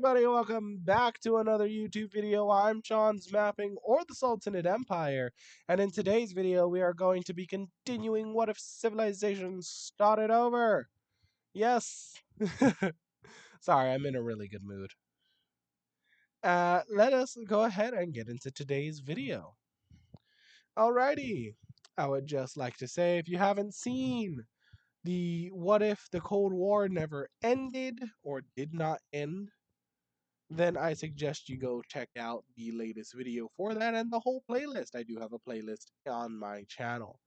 everybody, welcome back to another YouTube video. I'm Sean's Mapping, or the Sultanate Empire, and in today's video we are going to be continuing What If Civilization Started Over? Yes! Sorry, I'm in a really good mood. Let us go ahead and get into today's video. Alrighty, I would just like to say, if you haven't seen the What If the Cold War Never Ended or Did Not End, then I suggest you go check out the latest video for that and the whole playlist. I do have a playlist on my channel.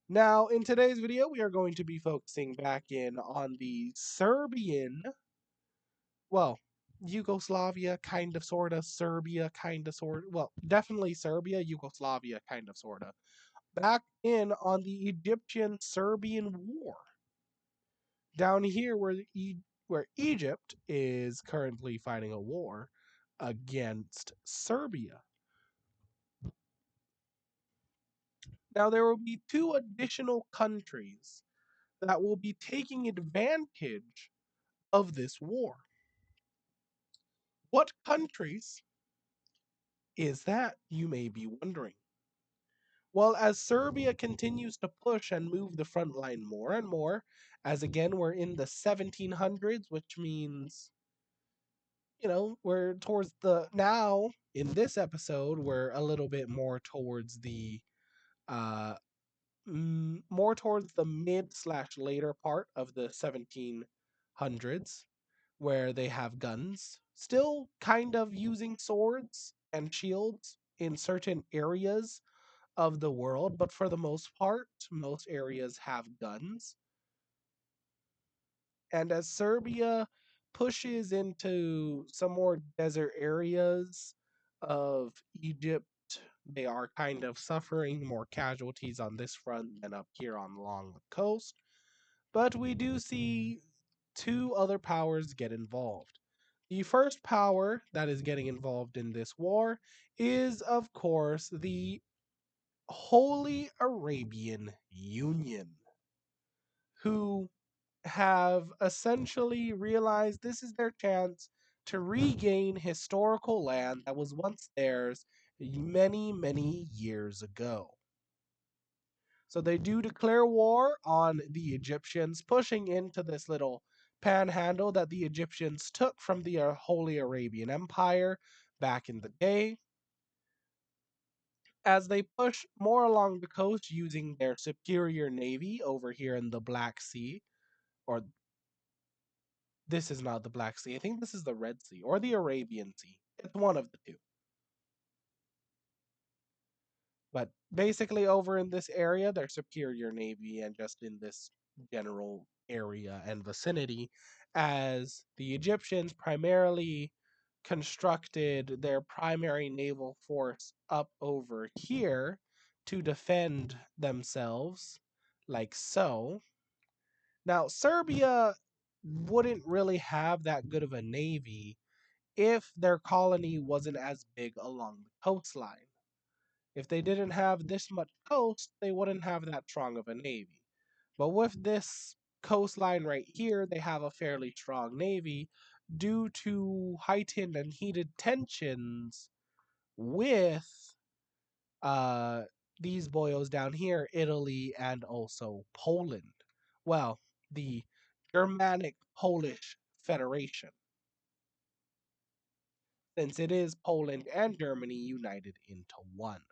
Now, in today's video, we are going to be focusing back in on the Serbian, well, Yugoslavia, kind of, sort of, Serbia, kind of, sort of, well, definitely Serbia, Yugoslavia, kind of, sort of. Back in on the Egyptian-Serbian War. Down here where Egypt is currently fighting a war against Serbia. Now, there will be two additional countries that will be taking advantage of this war. What countries is that, you may be wondering? Well, as Serbia continues to push and move the front line more and more, as again we're in the 1700s, which means, we're towards the, now in this episode, we're a little bit more towards the uh more towards the mid slash later part of the 1700s, where they have guns, still kind of using swords and shields in certain areas of the world, but for the most part, most areas have guns. And as Serbia pushes into some more desert areas of Egypt, they are kind of suffering more casualties on this front than up here on along the coast. But we do see two other powers get involved. The first power that is getting involved in this war is, of course, the Holy Arabian Union, who have essentially realized this is their chance to regain historical land that was once theirs many, many years ago. So they do declare war on the Egyptians, pushing into this little panhandle that the Egyptians took from the Holy Arabian Empire back in the day. As they push more along the coast using their superior navy over here in the Black Sea, or this is not the Black Sea. I think this is the Red Sea or the Arabian Sea. It's one of the two. But basically, over in this area, their superior navy, and just in this general area and vicinity, as the Egyptians primarily constructed their primary naval force up over here to defend themselves, like so. Now, Serbia wouldn't really have that good of a navy if their colony wasn't as big along the coastline. If they didn't have this much coast, they wouldn't have that strong of a navy. But with this coastline right here, they have a fairly strong navy due to heightened and heated tensions with uh, these boyos down here, Italy and also Poland. Well, the Germanic Polish Federation, since it is Poland and Germany united into one.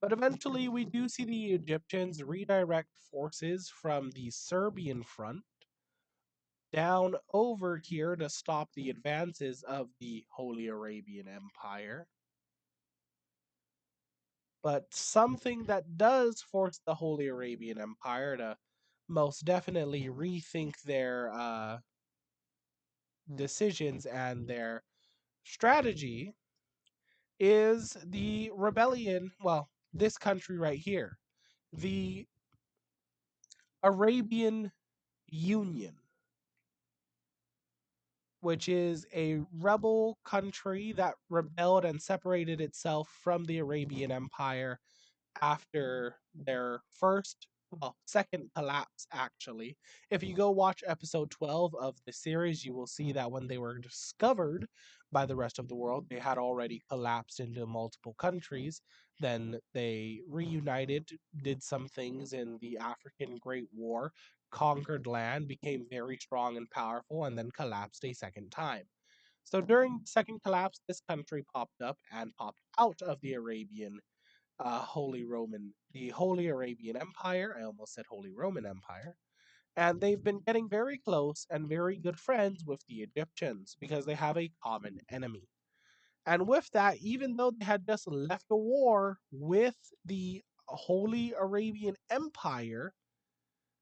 But eventually, we do see the Egyptians redirect forces from the Serbian front down over here to stop the advances of the Holy Arabian Empire. But something that does force the Holy Arabian Empire to most definitely rethink their decisions and their strategy is the rebellion. Well, this country right here, the Arabian Union, which is a rebel country that rebelled and separated itself from the Arabian Empire after their first well, second collapse actually. If you go watch episode 12 of the series, you will see that when they were discovered by the rest of the world, they had already collapsed into multiple countries. Then they reunited, did some things in the African Great War, conquered land, became very strong and powerful, and then collapsed a second time. So during the second collapse, this country popped up and popped out of the the Holy Arabian Empire. I almost said Holy Roman Empire. And they've been getting very close and very good friends with the Egyptians because they have a common enemy. And with that, even though they had just left a war with the Holy Arabian Empire,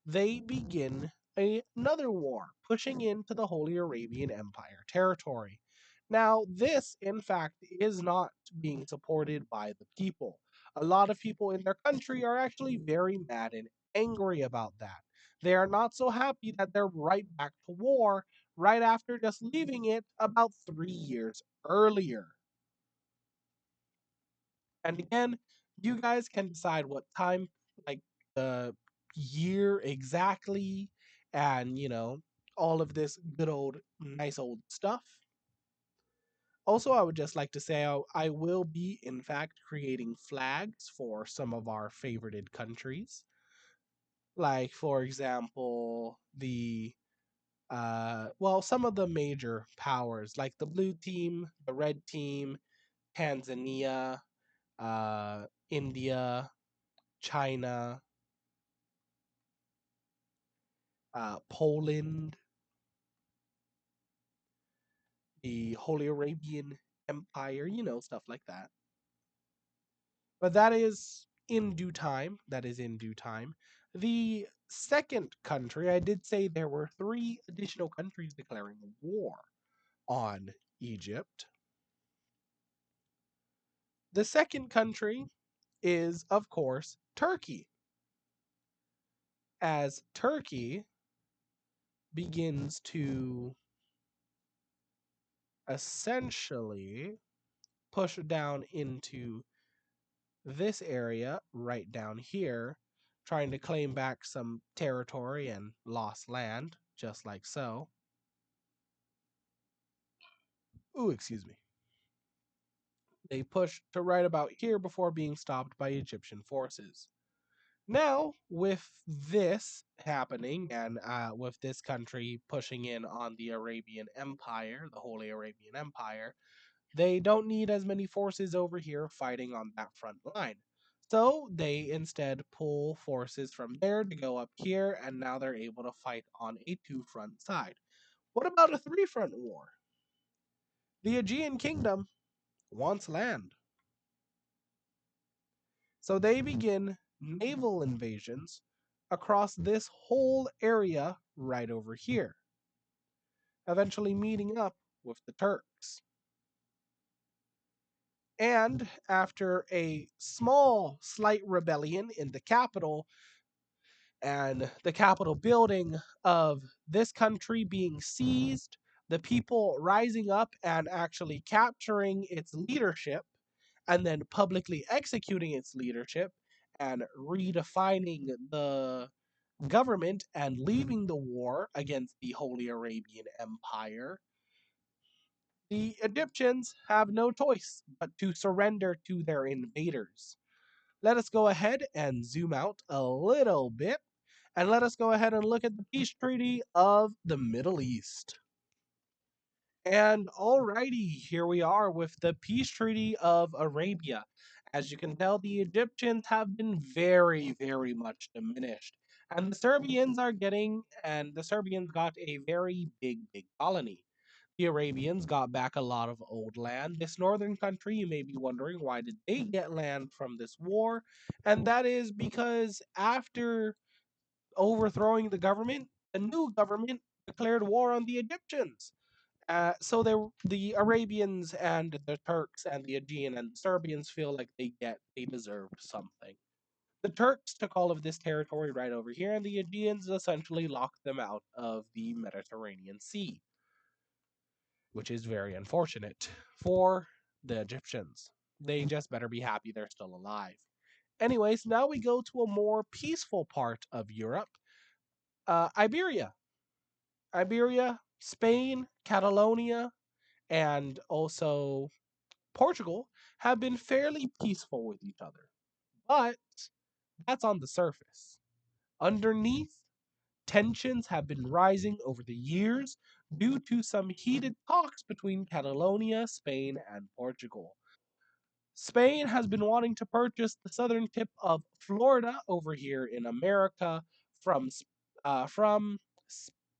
they begin another war, pushing into the Holy Arabian Empire territory. Now, this, in fact, is not being supported by the people. A lot of people in their country are actually very mad and angry about that. They are not so happy that they're right back to war right after just leaving it about 3 years earlier. And again, you guys can decide what time, like the year exactly, and all of this good old, nice old stuff. Also, I would just like to say I will be, in fact, creating flags for some of our favorited countries. Like, for example, some of the major powers, like the blue team, the red team, Tanzania, India, China, Poland, the Holy Arabian Empire, stuff like that. But that is in due time. That is in due time. The second country, I did say there were three additional countries declaring war on Egypt. The second country is, of course, Turkey, as Turkey begins to essentially push down into this area right down here, trying to claim back some territory and lost land, just like so. Ooh, excuse me. They pushed to right about here before being stopped by Egyptian forces. Now, with this happening and with this country pushing in on the Arabian Empire, the Holy Arabian Empire, they don't need as many forces over here fighting on that front line. So they instead pull forces from there to go up here, and now they're able to fight on a two front side. What about a three front war? The Aegean Kingdom wants land. So they begin naval invasions across this whole area right over here, eventually meeting up with the Turks. And after a small, slight rebellion in the capital, and the Capitol building of this country being seized, the people rising up and actually capturing its leadership, and then publicly executing its leadership and redefining the government and leaving the war against the Holy Arabian Empire, the Egyptians have no choice but to surrender to their invaders. Let us go ahead and zoom out a little bit, and let us go ahead and look at the peace treaty of the Middle East. And alrighty, here we are with the peace treaty of Arabia. As you can tell, the Egyptians have been very, very much diminished. And the Serbians got a very big, big colony. The Arabians got back a lot of old land. This northern country, you may be wondering, why did they get land from this war? And that is because after overthrowing the government, the new government declared war on the Egyptians. The Arabians and the Turks and the Aegean and the Serbians feel like they deserved something. The Turks took all of this territory right over here, and the Aegeans essentially locked them out of the Mediterranean Sea, which is very unfortunate for the Egyptians. They just better be happy they're still alive. Anyways, now we go to a more peaceful part of Europe, Iberia. Iberia, Spain, Catalonia, and also Portugal have been fairly peaceful with each other. But that's on the surface. Underneath, tensions have been rising over the years due to some heated talks between Catalonia, Spain, and Portugal. Spain has been wanting to purchase the southern tip of Florida over here in America from from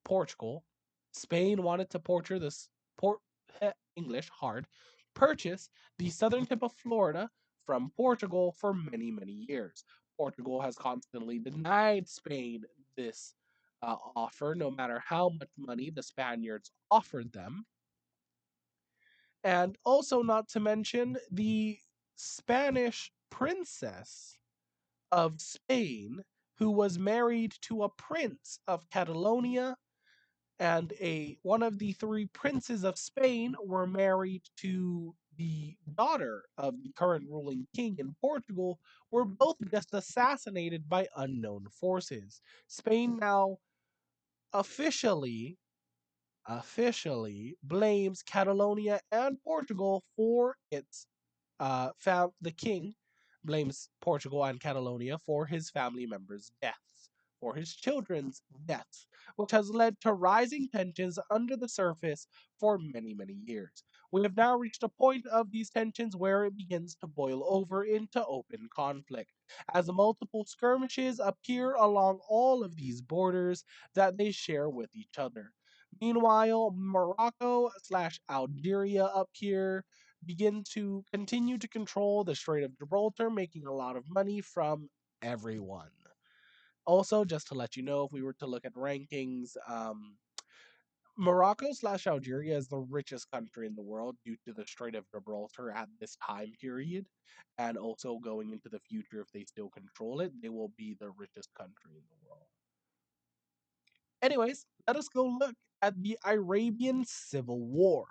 Portugal. Spain wanted to portray this port English hard purchase the southern tip of Florida from Portugal for many years. Portugal has constantly denied Spain this offer, no matter how much money the Spaniards offered them. And also, not to mention, the Spanish princess of Spain, who was married to a prince of Catalonia, and a one of the three princes of Spain were married to the daughter of the current ruling king in Portugal, were both just assassinated by unknown forces. Spain now officially blames Catalonia and Portugal for its the king blames Portugal and Catalonia for his family members' deaths, for his children's deaths, which has led to rising tensions under the surface for many years. We have now reached a point of these tensions where it begins to boil over into open conflict, as multiple skirmishes appear along all of these borders that they share with each other. Meanwhile, Morocco slash Algeria up here begin to continue to control the Strait of Gibraltar, making a lot of money from everyone. Also, just to let you know, if we were to look at rankings, Morocco slash Algeria is the richest country in the world due to the Strait of Gibraltar at this time period. And also going into the future, if they still control it, they will be the richest country in the world. Anyways, let us go look at the Arabian Civil War.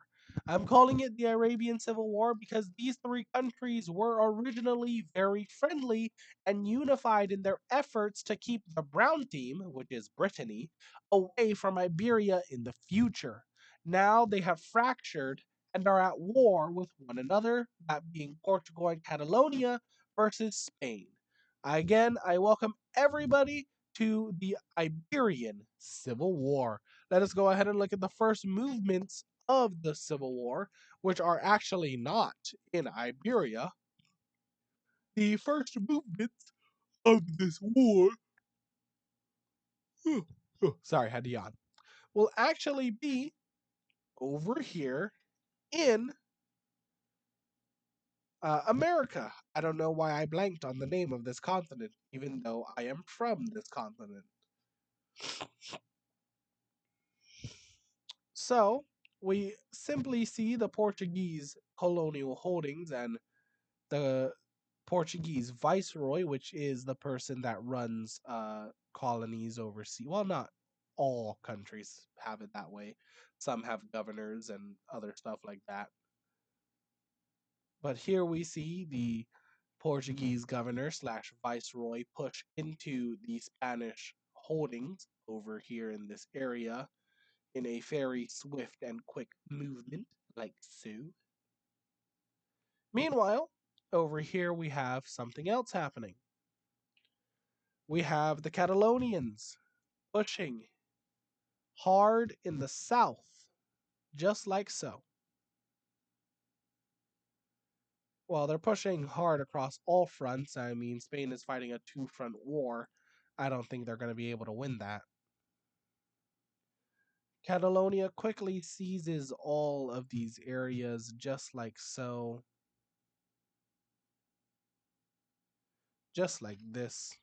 I'm calling it the Arabian Civil War because these three countries were originally very friendly and unified in their efforts to keep the brown team, which is Brittany, away from Iberia in the future. Now they have fractured and are at war with one another, that being Portugal and Catalonia versus Spain. Again, I welcome everybody to the Iberian Civil War. Let us go ahead and look at the first movements of the Civil War, which are actually not in Iberia. The first movements of this war, sorry, I had to yawn, will actually be over here in America. I don't know why I blanked on the name of this continent, even though I am from this continent. So we simply see the Portuguese colonial holdings and the Portuguese viceroy, which is the person that runs colonies overseas. Well, not all countries have it that way. Some have governors and other stuff like that. But here we see the Portuguese governor slash viceroy push into the Spanish holdings over here in this area in a very swift and quick movement, like so. Meanwhile, over here we have something else happening. We have the Catalonians pushing hard in the south, just like so. Well, they're pushing hard across all fronts. I mean, Spain is fighting a two-front war. I don't think they're going to be able to win that. Catalonia quickly seizes all of these areas, just like so. Just like this.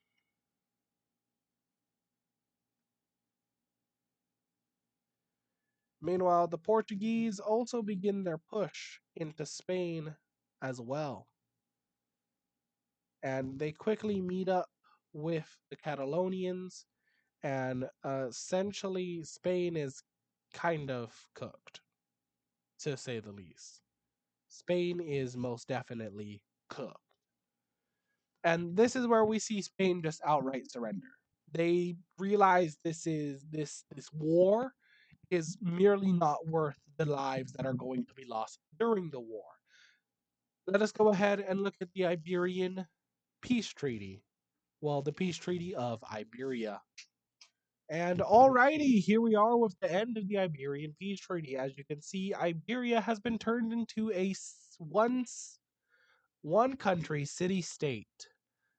Meanwhile, the Portuguese also begin their push into Spain as well. And they quickly meet up with the Catalonians, and essentially, Spain is kind of cooked, to say the least. Spain is most definitely cooked. And this is where we see Spain just outright surrender. They realize this war is merely not worth the lives that are going to be lost during the war. Let us go ahead and look at the Iberian Peace Treaty. Well, the Peace Treaty of Iberia. And alrighty, here we are with the end of the Iberian Peace Treaty. As you can see, Iberia has been turned into a once one country city state.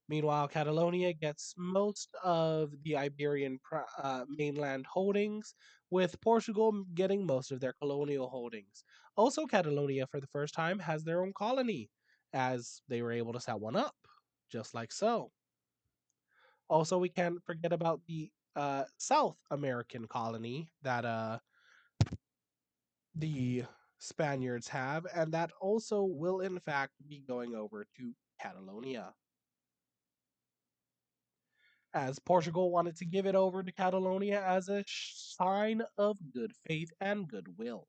Meanwhile, Catalonia gets most of the Iberian mainland holdings, with Portugal getting most of their colonial holdings. Also, Catalonia, for the first time, has their own colony, as they were able to set one up, just like so. Also, we can't forget about the South American colony that the Spaniards have, and that also will, in fact, be going over to Catalonia, as Portugal wanted to give it over to Catalonia as a sign of good faith and goodwill.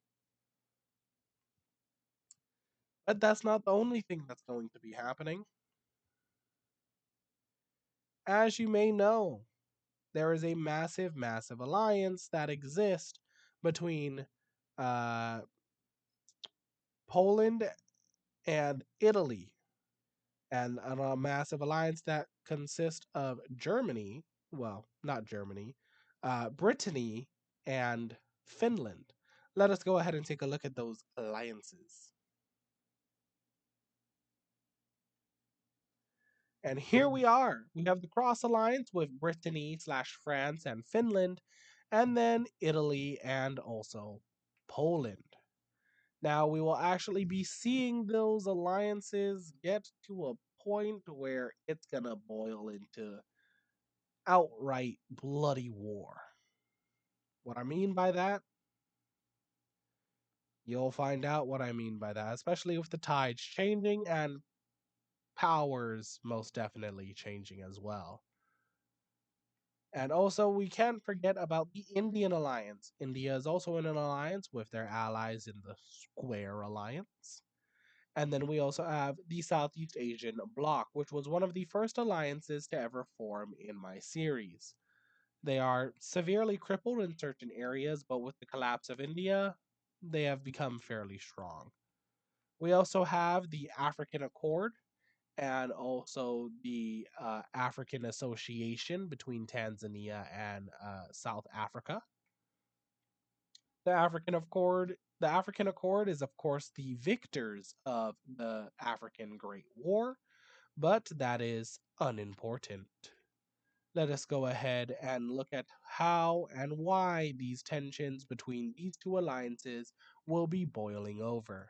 But that's not the only thing that's going to be happening. As you may know, there is a massive, massive alliance that exists between uh, Poland and Italy, and a massive alliance that consists of Germany, well, not Germany, Brittany, and Finland. Let us go ahead and take a look at those alliances. And here we are. We have the cross alliance with Brittany slash France and Finland, and then Italy and also Poland. Now we will actually be seeing those alliances get to a point where it's gonna boil into outright bloody war. What I mean by that, you'll find out what I mean by that, especially with the tides changing and powers most definitely changing as well. And also, we can't forget about the Indian alliance. India is also in an alliance with their allies in the Square Alliance. And then we also have the Southeast Asian Bloc, which was one of the first alliances to ever form in my series. They are severely crippled in certain areas, but with the collapse of India, they have become fairly strong. We also have the African Accord and also the African Association between Tanzania and South Africa. The African Accord is, of course, the victors of the African Great War, but that is unimportant. Let us go ahead and look at how and why these tensions between these two alliances will be boiling over.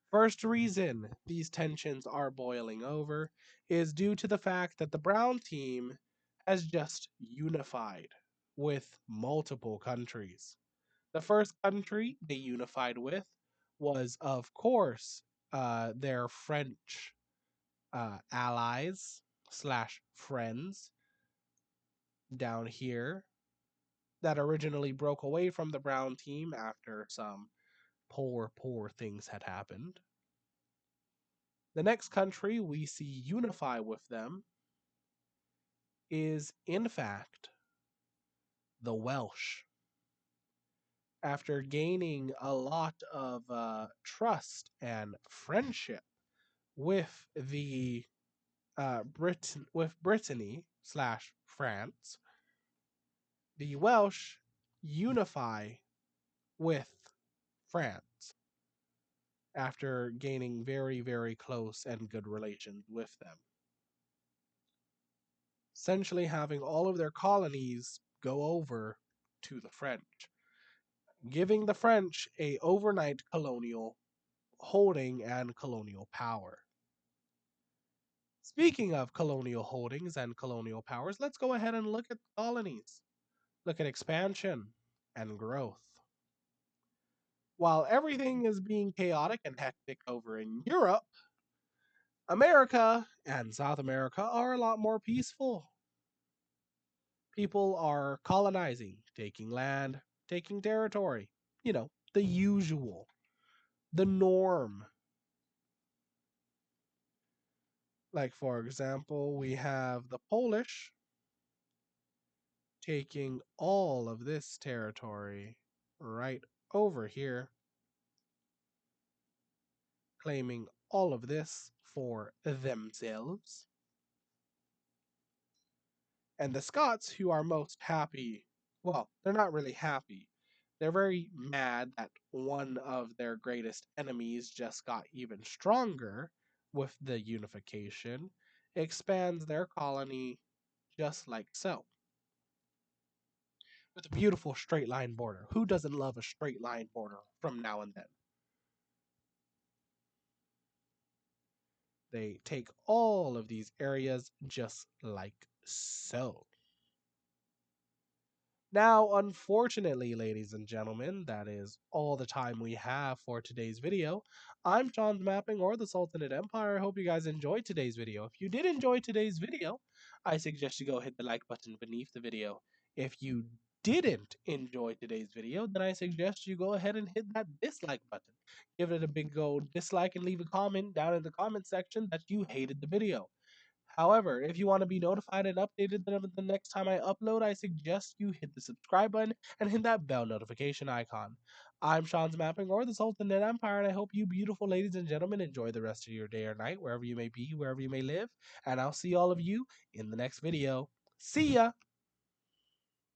First reason these tensions are boiling over is due to the fact that the Brown team has just unified with multiple countries. The first country they unified with was, of course, their French allies slash friends down here that originally broke away from the Brown team after some poor things had happened. The next country we see unify with them is, in fact, the Welsh. After gaining a lot of trust and friendship with the with Brittany slash France, the Welsh unify with France after gaining very close and good relations with them, essentially having all of their colonies go over to the French, giving the French a overnight colonial holding and colonial power. Speaking of colonial holdings and colonial powers, let's go ahead and look at colonies. Look at expansion and growth. While everything is being chaotic and hectic over in Europe, America and South America are a lot more peaceful. People are colonizing, taking land, taking territory. You know, the usual, the norm. Like, for example, we have the Polish taking all of this territory right over here, claiming all of this for themselves. And the Scots, who are most happy, well, they're not really happy. They're very mad that one of their greatest enemies just got even stronger with the unification, expands their colony just like so. With a beautiful straight line border. Who doesn't love a straight line border from now and then? They take all of these areas just like so. Now, unfortunately, ladies and gentlemen, that is all the time we have for today's video. I'm Sean's Mapping, or the Sultanate Empire. I hope you guys enjoyed today's video. If you did enjoy today's video, I suggest you go hit the like button beneath the video. If you didn't enjoy today's video, then I suggest you go ahead and hit that dislike button. Give it a big old dislike and leave a comment down in the comment section that you hated the video. However, if you want to be notified and updated the next time I upload, I suggest you hit the subscribe button and hit that bell notification icon. I'm Sean's Mapping, or the Sultanate Empire, and I hope you beautiful ladies and gentlemen enjoy the rest of your day or night, wherever you may be, wherever you may live, and I'll see all of you in the next video. See ya!